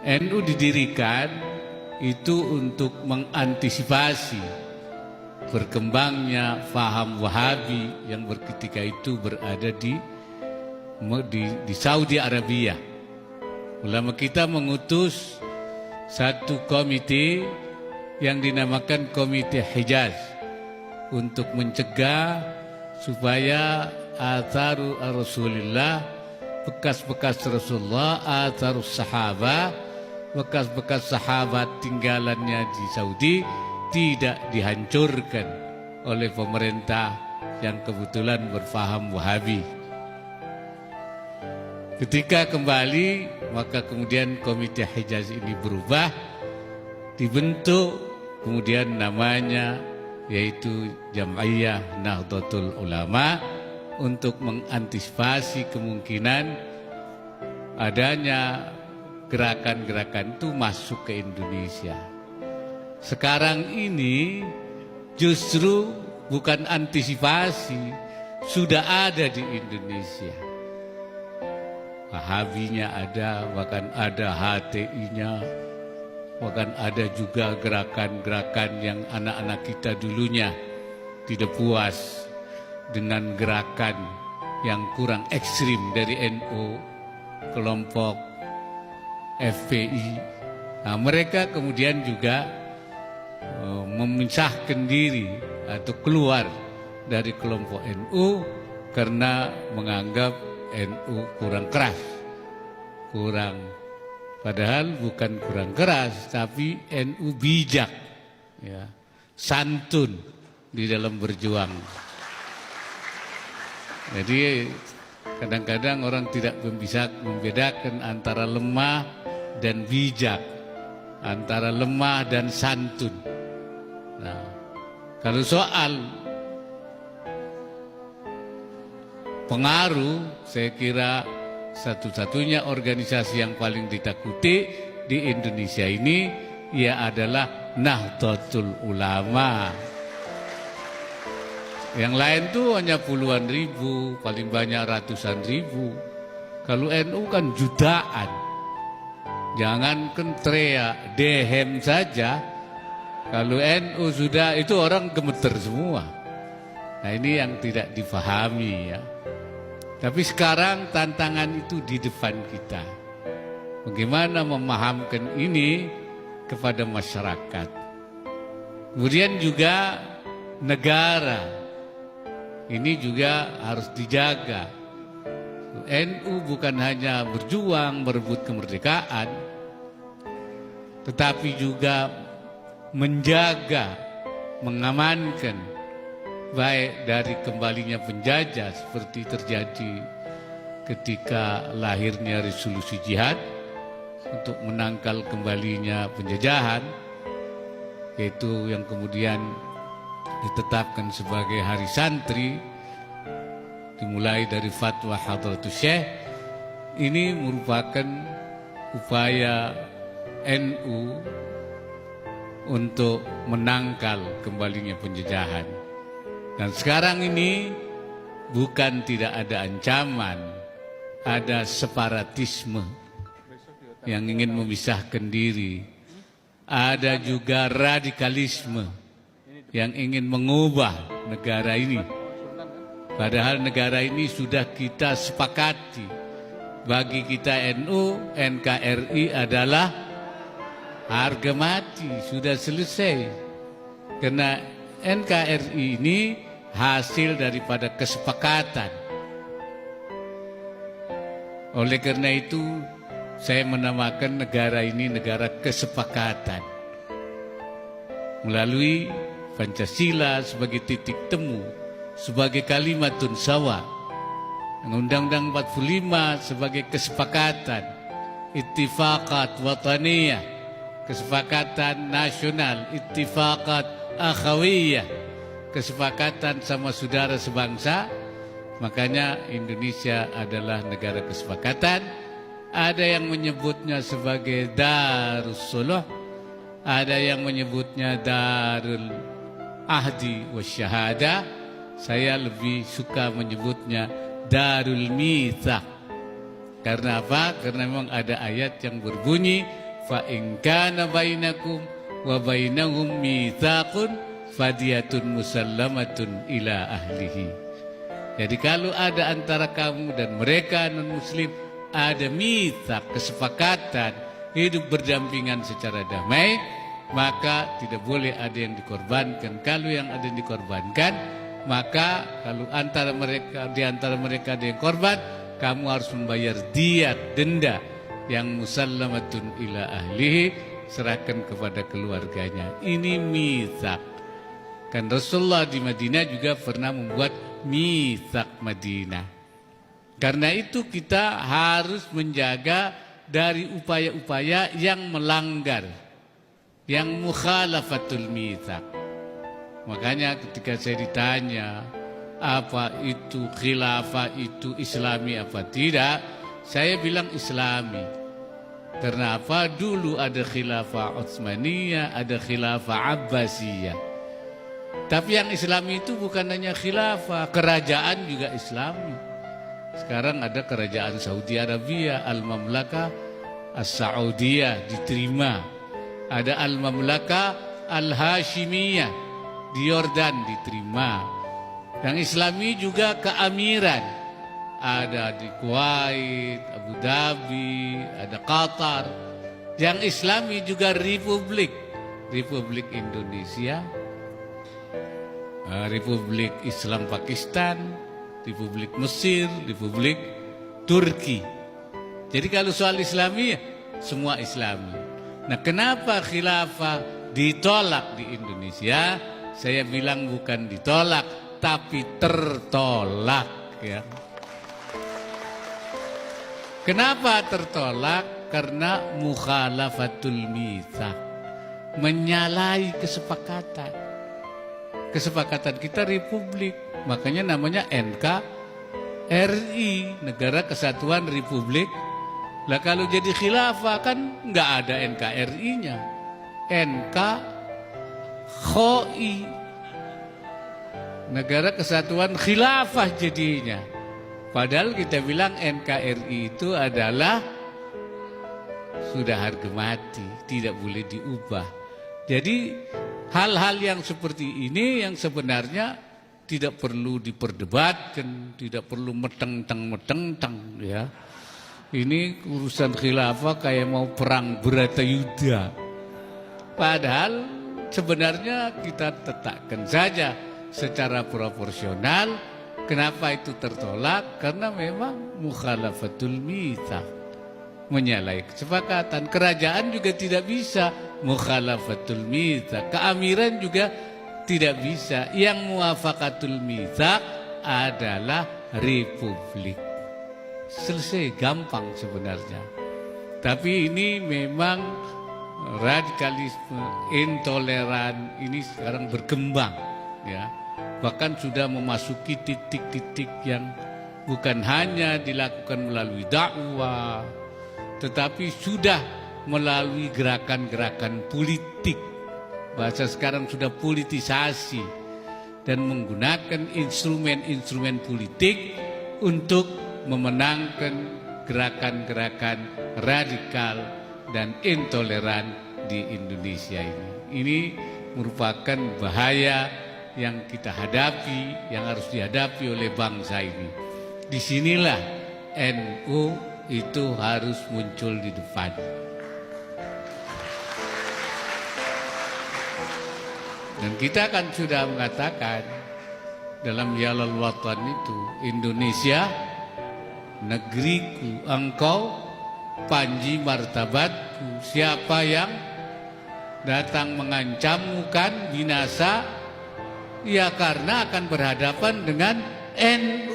NU didirikan itu untuk mengantisipasi berkembangnya faham Wahabi yang ketika itu berada di Saudi Arabia. Ulama kita mengutus satu komite yang dinamakan Komite Hijaz untuk mencegah supaya atharu Rasulullah, bekas-bekas Rasulullah, atharus sahabah, bekas-bekas sahabat tinggalannya di Saudi tidak dihancurkan oleh pemerintah yang kebetulan berfaham Wahabi. Ketika kembali, maka kemudian Komite Hijaz ini berubah, dibentuk, kemudian namanya yaitu Jam'iyah Nahdlatul Ulama untuk mengantisipasi kemungkinan adanya gerakan-gerakan itu masuk ke Indonesia. Sekarang ini justru bukan antisipasi, sudah ada di Indonesia. Wahabinya ada, bahkan ada HTI-nya, bahkan ada juga gerakan-gerakan yang anak-anak kita dulunya tidak puas dengan gerakan yang kurang ekstrim dari NU, kelompok FPI. Nah, mereka kemudian juga memisahkan diri atau keluar dari kelompok NU karena menganggap NU kurang keras, padahal bukan kurang keras, tapi NU bijak, ya, santun di dalam berjuang. Jadi kadang-kadang orang tidak bisa membedakan antara lemah dan bijak, antara lemah dan santun. Nah, kalau soal pengaruh, saya kira satu-satunya organisasi yang paling ditakuti di Indonesia ini ia adalah Nahdlatul Ulama. Yang lain tuh hanya puluhan ribu, paling banyak ratusan ribu. Kalau NU kan jutaan. Jangankan teriak, dehem saja. Kalau NU sudah, itu orang gemeter semua. Nah, ini yang tidak difahami, ya. Tapi sekarang tantangan itu di depan kita. Bagaimana memahamkan ini kepada masyarakat. Kemudian juga negara. Ini juga harus dijaga. NU bukan hanya berjuang merebut kemerdekaan, tetapi juga menjaga, mengamankan, baik dari kembalinya penjajah seperti terjadi ketika lahirnya resolusi jihad untuk menangkal kembalinya penjajahan, yaitu yang kemudian ditetapkan sebagai hari santri dimulai dari fatwa Hadratus Syekh. Ini merupakan upaya NU untuk menangkal kembalinya penjajahan. Dan sekarang ini bukan tidak ada ancaman, ada separatisme yang ingin memisahkan diri. Ada juga radikalisme yang ingin mengubah negara ini. Padahal negara ini sudah kita sepakati. Bagi kita NU, NKRI adalah harga mati, sudah selesai. Karena NKRI ini hasil daripada kesepakatan. Oleh karena itu, saya menamakan negara ini negara kesepakatan. Melalui Pancasila sebagai titik temu, sebagai kalimatun sawa, Undang-Undang 45 sebagai kesepakatan, ittifaqat wataniyah, kesepakatan nasional, ittifaqat akhawiyah, kesepakatan sama saudara sebangsa. Makanya Indonesia adalah negara kesepakatan. Ada yang menyebutnya sebagai Darussulah, ada yang menyebutnya Darul Ahdi Wasyahada. Saya lebih suka menyebutnya Darul Mitsaq. Karena apa? Karena memang ada ayat yang berbunyi fa in kana bainakum wa bainahum mitsaqun fadiyatun musallamatun ila ahlihi. Jadi kalau ada antara kamu dan mereka non-muslim ada mitsak, kesepakatan hidup berdampingan secara damai, maka tidak boleh ada yang dikorbankan. Kalau yang ada yang dikorbankan, maka kalau di antara mereka ada yang korban, kamu harus membayar diyat, denda yang musallamatun ila ahlihi, serahkan kepada keluarganya. Ini mitsak. Kan Rasulullah di Madinah juga pernah membuat mitsak Madinah. Karena itu kita harus menjaga dari upaya-upaya yang melanggar, yang mukhalafatul mitsak. Makanya ketika saya ditanya apa itu khilafah itu islami apa tidak, saya bilang islami. Karena apa? Dulu ada khilafah Utsmaniyah, ada khilafah Abbasiyah. Tapi yang islami itu bukan hanya khilafah, kerajaan juga islami. Sekarang ada kerajaan Saudi Arabia, Al-Mamlakah As-Saudiyah diterima. Ada Al-Mamlakah Al-Hashimiyah di Yordan diterima. Yang islami juga keamiran. Ada di Kuwait, Abu Dhabi, ada Qatar. Yang islami juga Republik Indonesia, Republik Islam Pakistan, Republik Mesir, Republik Turki. Jadi kalau soal islami, semua islami. Nah, kenapa khilafah ditolak di Indonesia? Saya bilang bukan ditolak, tapi tertolak, ya. Kenapa tertolak? Karena mukhalafatul mitsak, menyalahi kesepakatan. Kesepakatan kita republik, makanya namanya NKRI, Negara Kesatuan Republik. Lah kalau jadi khilafah kan nggak ada NKRI-nya, NKHI, Negara Kesatuan Khilafah jadinya. Padahal kita bilang NKRI itu adalah sudah harga mati, tidak boleh diubah. Jadi hal-hal yang seperti ini yang sebenarnya tidak perlu diperdebatkan, tidak perlu meteng-teng, ya. Ini urusan khilafah kayak mau perang Bharatayuddha. Padahal sebenarnya kita letakkan saja secara proporsional. Kenapa itu tertolak? Karena memang mukhalafatul mitsak, menyalahi kesepakatan. Kerajaan juga tidak bisa mukhalafatul mitsak, keamiran juga tidak bisa. Yang muwafaqatul mitsak adalah republik. Selesai, gampang sebenarnya. Tapi ini memang radikalisme, intoleran ini sekarang berkembang, ya. Bahkan sudah memasuki titik-titik yang bukan hanya dilakukan melalui dakwah, tetapi sudah melalui gerakan-gerakan politik. Bahasa sekarang sudah politisasi dan menggunakan instrumen-instrumen politik untuk memenangkan gerakan-gerakan radikal dan intoleran di Indonesia ini. Ini merupakan bahaya yang kita hadapi, yang harus dihadapi oleh bangsa ini. Disinilah NU itu harus muncul di depan. Dan kita kan sudah mengatakan dalam Yalal Watan itu, Indonesia, negeriku, engkau, panji martabatku. Siapa yang datang mengancammu kan binasa, ya karena akan berhadapan dengan NU.